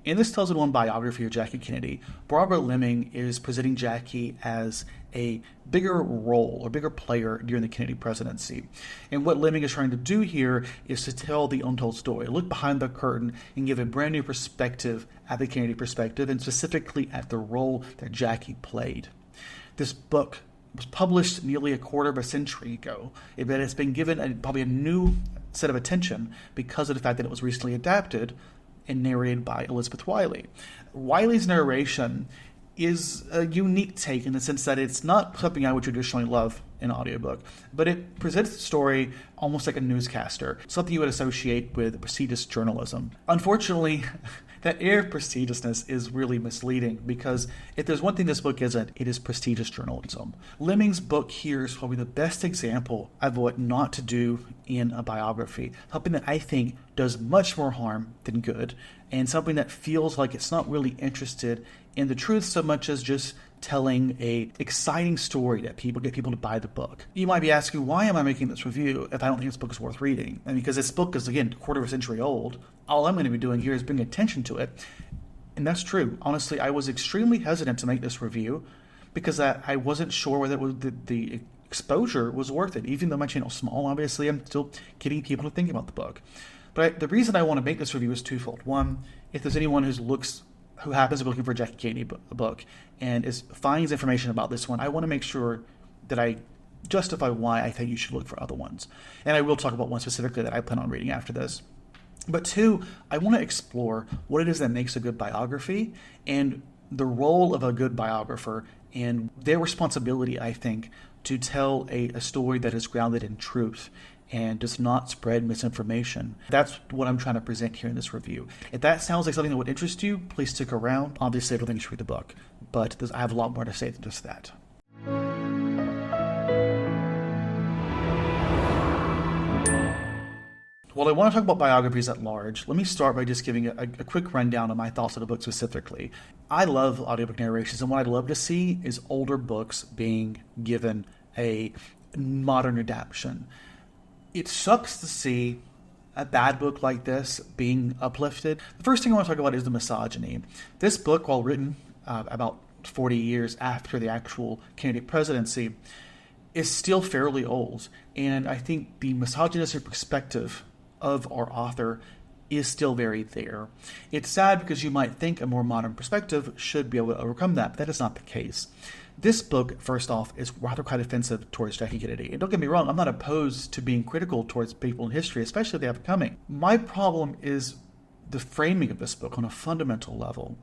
In this 2001 biography of Jackie Kennedy, Barbara Leaming is presenting Jackie as a bigger role or bigger player during the Kennedy presidency. And what Leaming is trying to do here is to tell the untold story, look behind the curtain and give a brand new perspective at the Kennedy perspective, and specifically at the role that Jackie played. This book was published nearly a quarter of a century ago, but it's been given probably a new set of attention because of the fact that it was recently adapted and narrated by Elizabeth Wiley. Wiley's narration is a unique take in the sense that it's not something I would traditionally love in an audiobook, but it presents the story almost like a newscaster, something you would associate with prestigious journalism. Unfortunately, that air of prestigiousness is really misleading, because if there's one thing this book isn't, it is prestigious journalism. Leaming's book here is probably the best example of what not to do in a biography, something that I think does much more harm than good, and something that feels like it's not really interested in the truth so much as just telling a exciting story that get people to buy the book. You might be asking, why am I making this review if I don't think this book is worth reading? And because this book is, again, a quarter of a century old, all I'm going to be doing here is bringing attention to it. And that's true. Honestly, I was extremely hesitant to make this review because I wasn't sure whether the exposure was worth it. Even though my channel's small, obviously, I'm still getting people to think about the book. But the reason I want to make this review is twofold. One, if there's anyone who happens to be looking for a Jackie Kennedy book and finds information about this one, I want to make sure that I justify why I think you should look for other ones. And I will talk about one specifically that I plan on reading after this. But two, I want to explore what it is that makes a good biography and the role of a good biographer and their responsibility, I think, to tell a story that is grounded in truth and does not spread misinformation. That's what I'm trying to present here in this review. If that sounds like something that would interest you, please stick around. Obviously, I don't think you should read the book, but I have a lot more to say than just that. Well, I want to talk about biographies at large. Let me start by just giving a quick rundown of my thoughts on the book specifically. I love audiobook narrations, and what I'd love to see is older books being given a modern adaptation. It sucks to see a bad book like this being uplifted. The first thing I want to talk about is the misogyny. This book, while written about 40 years after the actual Kennedy presidency, is still fairly old. And I think the misogynistic perspective of our author is still very there. It's sad because you might think a more modern perspective should be able to overcome that, but that is not the case. This book, first off, is rather quite offensive towards Jackie Kennedy. And don't get me wrong, I'm not opposed to being critical towards people in history, especially if they have it coming. My problem is the framing of this book on a fundamental level.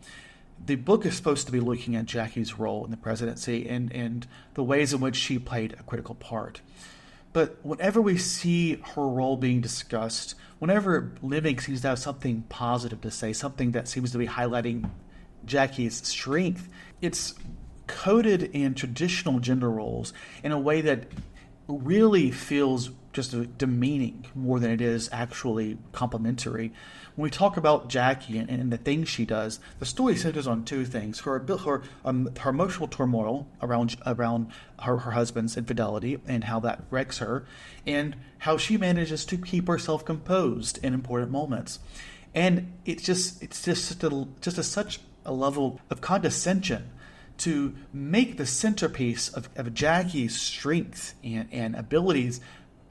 The book is supposed to be looking at Jackie's role in the presidency and the ways in which she played a critical part. But whenever we see her role being discussed, whenever Leaming seems to have something positive to say, something that seems to be highlighting Jackie's strength, it's coded in traditional gender roles in a way that really feels just demeaning more than it is actually complimentary. When we talk about Jackie and the things she does, the story centers on two things: her emotional turmoil around her husband's infidelity and how that wrecks her, and how she manages to keep herself composed in important moments. And it's just such a level of condescension to make the centerpiece of Jackie's strength and abilities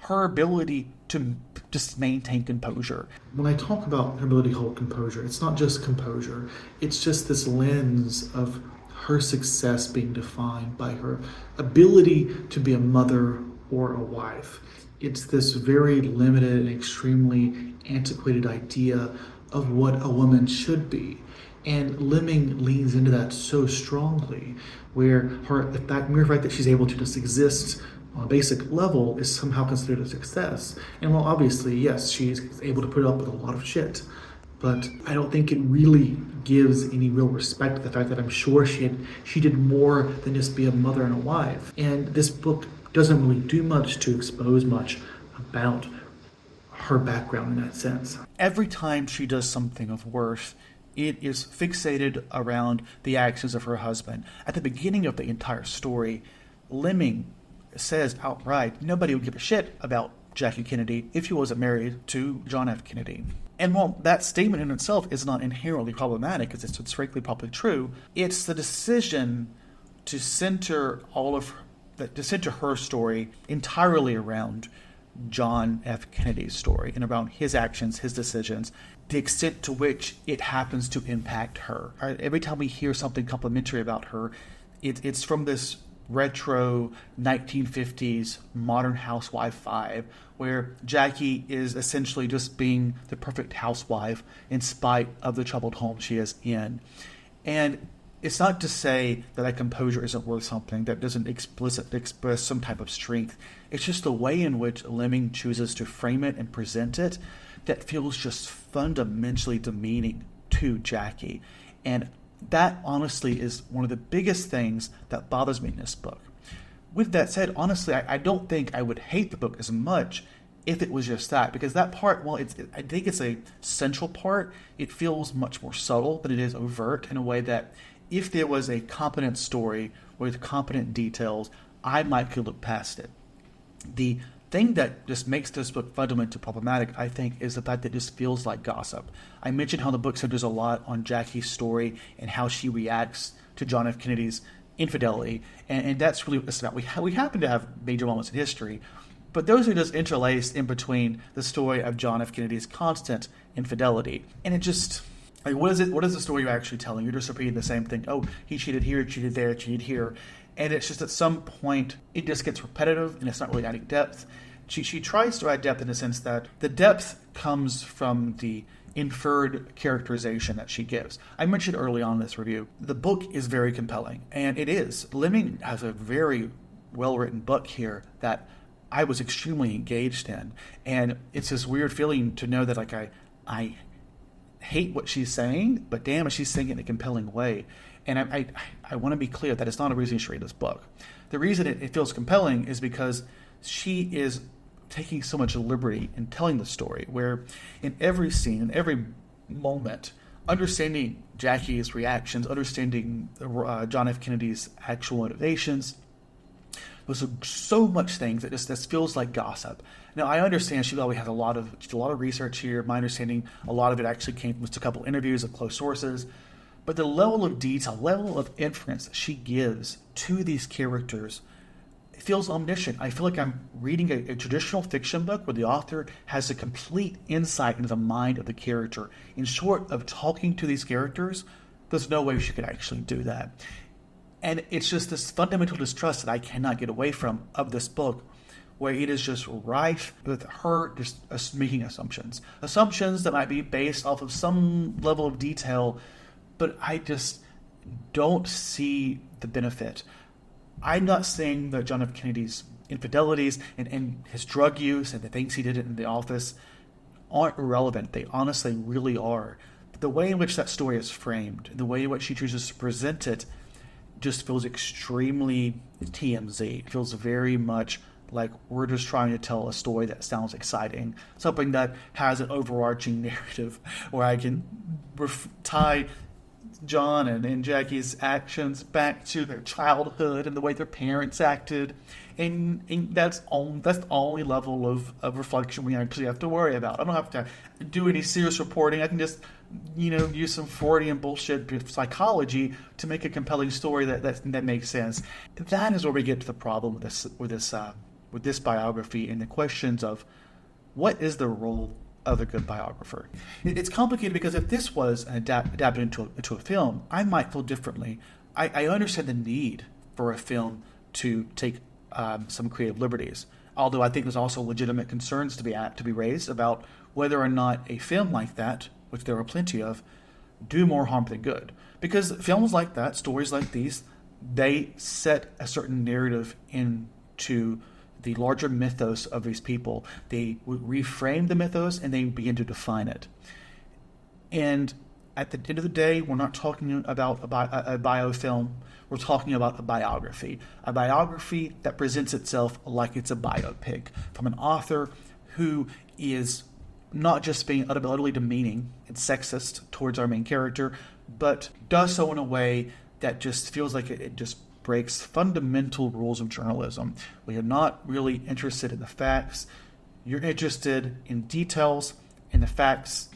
her ability to just maintain composure. When I talk about her ability to hold composure, it's not just composure. It's just this lens of her success being defined by her ability to be a mother or a wife. It's this very limited and extremely antiquated idea of what a woman should be. And Leaming leans into that so strongly, where the mere fact that she's able to just exist on a basic level is somehow considered a success. And while obviously, yes, she's able to put up with a lot of shit, but I don't think it really gives any real respect to the fact that I'm sure she did more than just be a mother and a wife. And this book doesn't really do much to expose much about her background in that sense. Every time she does something of worth, it is fixated around the actions of her husband. At the beginning of the entire story, Leaming says outright nobody would give a shit about Jackie Kennedy if she wasn't married to John F. Kennedy. And while that statement in itself is not inherently problematic, because it's frankly probably true, it's the decision to center her story entirely around John F. Kennedy's story and around his actions, his decisions, the extent to which it happens to impact her. Every time we hear something complimentary about her, it's from this retro 1950s Modern Housewife 5, where Jackie is essentially just being the perfect housewife in spite of the troubled home she is in. And it's not to say that composure isn't worth something, that doesn't explicitly express some type of strength. It's just the way in which Leaming chooses to frame it and present it that feels just fundamentally demeaning to Jackie. And that honestly is one of the biggest things that bothers me in this book. With that said, honestly, I don't think I would hate the book as much if it was just that, because that part, I think it's a central part, it feels much more subtle than it is overt, in a way that if there was a competent story with competent details, I might could look past it. The thing that just makes this book fundamentally problematic, I think, is the fact that it just feels like gossip. I mentioned how the book centers a lot on Jackie's story and how she reacts to John F. Kennedy's infidelity, and that's really what it's about. We happen to have major moments in history, but those are just interlaced in between the story of John F. Kennedy's constant infidelity. And it just, what is it? What is the story you're actually telling? You're just repeating the same thing. Oh, he cheated here, cheated there, cheated here. And it's just at some point, it just gets repetitive, and it's not really adding depth. She tries to add depth in the sense that the depth comes from the inferred characterization that she gives. I mentioned early on in this review, the book is very compelling, and it is. Leaming has a very well-written book here that I was extremely engaged in, and it's this weird feeling to know that I hate what she's saying, but damn, she's saying it in a compelling way. And I want to be clear that it's not a reason you should read this book. The reason it feels compelling is because she is taking so much liberty in telling the story, where in every scene, in every moment, understanding Jackie's reactions, understanding John F. Kennedy's actual motivations, there's so much things that just feels like gossip. Now, I understand she probably has a lot of research here. My understanding, a lot of it actually came from just a couple interviews of close sources. But the level of detail, level of inference that she gives to these characters feels omniscient. I feel like I'm reading a traditional fiction book where the author has a complete insight into the mind of the character. In short of talking to these characters, there's no way she could actually do that. And it's just this fundamental distrust that I cannot get away from of this book, where it is just rife with her just making assumptions. Assumptions that might be based off of some level of detail, but I just don't see the benefit. I'm not saying that John F. Kennedy's infidelities and his drug use and the things he did in the office aren't irrelevant. They honestly really are. But the way in which that story is framed, the way in which she chooses to present it, just feels extremely TMZ. It feels very much like we're just trying to tell a story that sounds exciting, something that has an overarching narrative where I can tie John and Jackie's actions back to their childhood and the way their parents acted, and that's the only level of reflection we actually have to worry about. I don't have to do any serious reporting. I can just use some Freudian bullshit psychology to make a compelling story that makes sense. That is where we get to the problem with this biography and the questions of what is the role of a good biographer. It's complicated because if this was adapted into a film, I might feel differently. I understand the need for a film to take some creative liberties, although I think there's also legitimate concerns to be raised about whether or not a film like that, which there are plenty of, do more harm than good. Because films like that, stories like these, they set a certain narrative into the larger mythos of these people. They reframe the mythos and they begin to define it. And at the end of the day, we're not talking about a biofilm. We're talking about a biography that presents itself like it's a biopic from an author who is not just being utterly demeaning and sexist towards our main character, but does so in a way that just feels like it just breaks fundamental rules of journalism. We are not really interested in the facts. You're interested in details, and the facts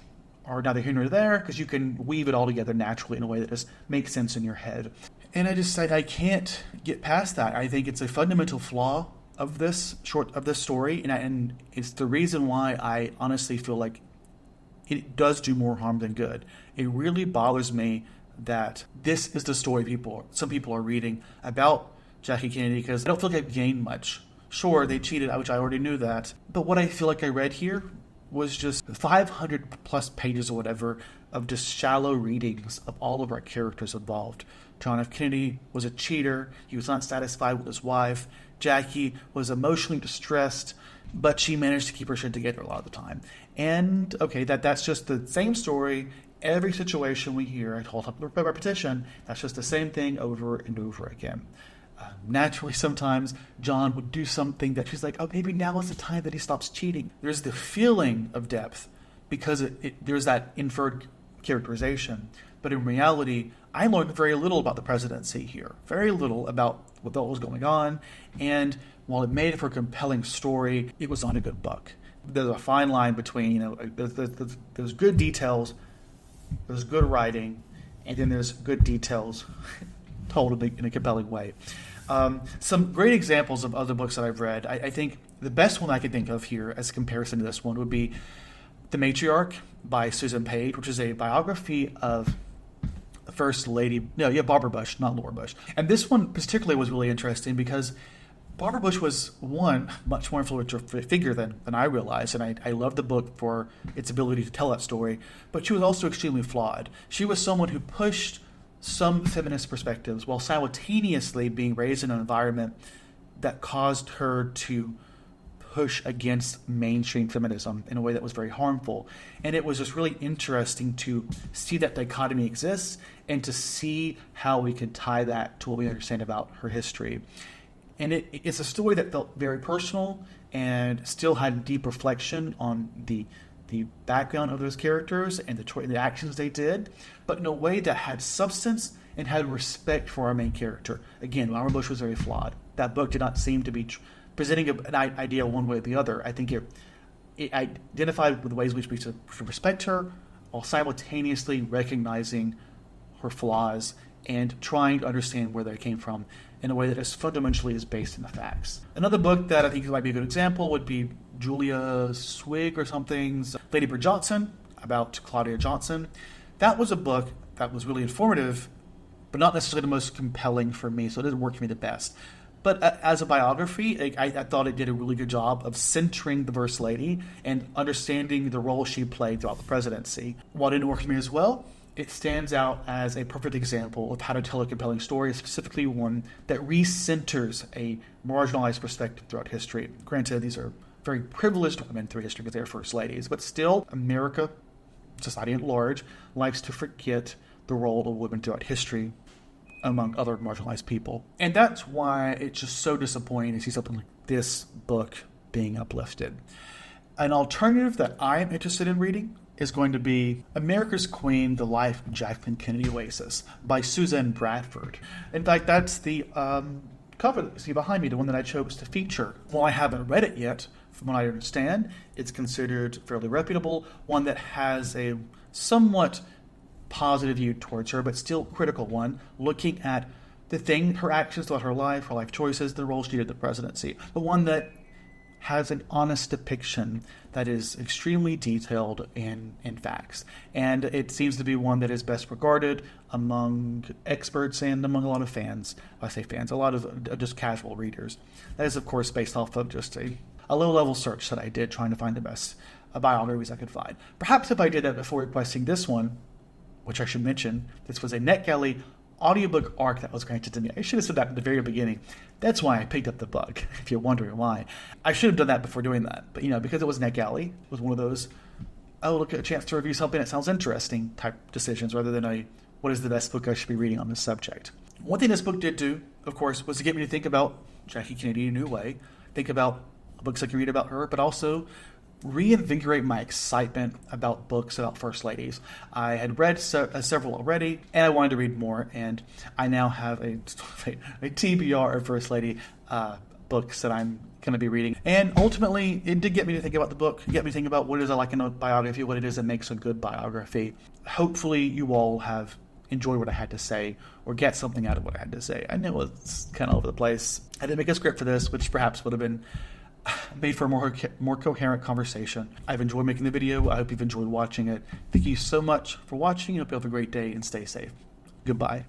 are neither here nor there because you can weave it all together naturally in a way that just makes sense in your head. And I can't get past that. I think it's a fundamental flaw of this story, and it's the reason why I honestly feel like it does do more harm than good. It really bothers me that this is the story some people are reading about Jackie Kennedy, because I don't feel like I've gained much. Sure, they cheated, which I already knew that, but what I feel like I read here was just 500 plus pages or whatever of just shallow readings of all of our characters involved. John F. Kennedy was a cheater. He was not satisfied with his wife. Jackie was emotionally distressed, but she managed to keep her shit together a lot of the time. And okay, that's just the same story. Every situation we hear, I told by repetition, that's just the same thing over and over again. Naturally, sometimes John would do something that she's like, oh, maybe now is the time that he stops cheating. There's the feeling of depth because there's that inferred characterization. But in reality, I learned very little about the presidency here. Very little about what was going on. And while it made for a compelling story, it was not a good book. There's a fine line between, there's good details, there's good writing, and then there's good details told in a compelling way. Some great examples of other books that I've read. I think the best one I can think of here as a comparison to this one would be The Matriarch by Susan Page, which is a biography of the First Lady, Barbara Bush, not Laura Bush. And this one particularly was really interesting because Barbara Bush was, one, much more influential figure than I realized, and I love the book for its ability to tell that story, but she was also extremely flawed. She was someone who pushed some feminist perspectives while simultaneously being raised in an environment that caused her to push against mainstream feminism in a way that was very harmful. And it was just really interesting to see that dichotomy exists and to see how we could tie that to what we understand about her history. And it's a story that felt very personal and still had deep reflection on the background of those characters and the actions they did, but in a way that had substance and had respect for our main character. Again, Laura Bush was very flawed. That book did not seem to be presenting an idea one way or the other. I think it identified with the ways in which we should respect her while simultaneously recognizing her flaws and trying to understand where they came from in a way that is fundamentally is based in the facts. Another book that I think might be a good example would be Julia Swig or something's Lady Bird Johnson, about Claudia Johnson. That was a book that was really informative, but not necessarily the most compelling for me, so it didn't work for me the best. But as a biography, I thought it did a really good job of centering the First Lady and understanding the role she played throughout the presidency. While it didn't work for me as well, it stands out as a perfect example of how to tell a compelling story, specifically one that recenters a marginalized perspective throughout history. Granted, these are very privileged women through history because they are first ladies, but still, America, society at large, likes to forget the role of women throughout history among other marginalized people. And that's why it's just so disappointing to see something like this book being uplifted. An alternative that I am interested in reading is going to be America's Queen, The Life of Jacqueline Kennedy Oasis by Susan Bradford. In fact, that's the cover that you see behind me, the one that I chose to feature. While I haven't read it yet, from what I understand, it's considered fairly reputable, one that has a somewhat positive view towards her, but still critical one, looking at her actions throughout her life choices, the role she did in the presidency. The one that has an honest depiction that is extremely detailed in facts. And it seems to be one that is best regarded among experts and among a lot of fans. I say fans, a lot of just casual readers. That is, of course, based off of just a low-level search that I did trying to find the best biographies I could find. Perhaps if I did that before requesting this one, which I should mention, this was a NetGalley audiobook ARC that was granted to me. I should have said that at the very beginning. That's why I picked up the book, if you're wondering why. I should have done that before doing that. But, because it was NetGalley, it was one of those, look at a chance to review something that sounds interesting type decisions rather than what is the best book I should be reading on this subject. One thing this book did do, of course, was to get me to think about Jackie Kennedy in a new way, think about books I can read about her, but also reinvigorate my excitement about books about first ladies. I had read several already, and I wanted to read more, and I now have a TBR of First Lady books that I'm going to be reading. And ultimately, it did get me to think about the book, get me to think about what it is I like in a biography, what it is that makes a good biography. Hopefully, you all have enjoyed what I had to say or get something out of what I had to say. I know it's kind of over the place. I didn't make a script for this, which perhaps would have been made for a more coherent conversation. I've enjoyed making the video. I hope you've enjoyed watching it. Thank you so much for watching. I hope you have a great day and stay safe. Goodbye.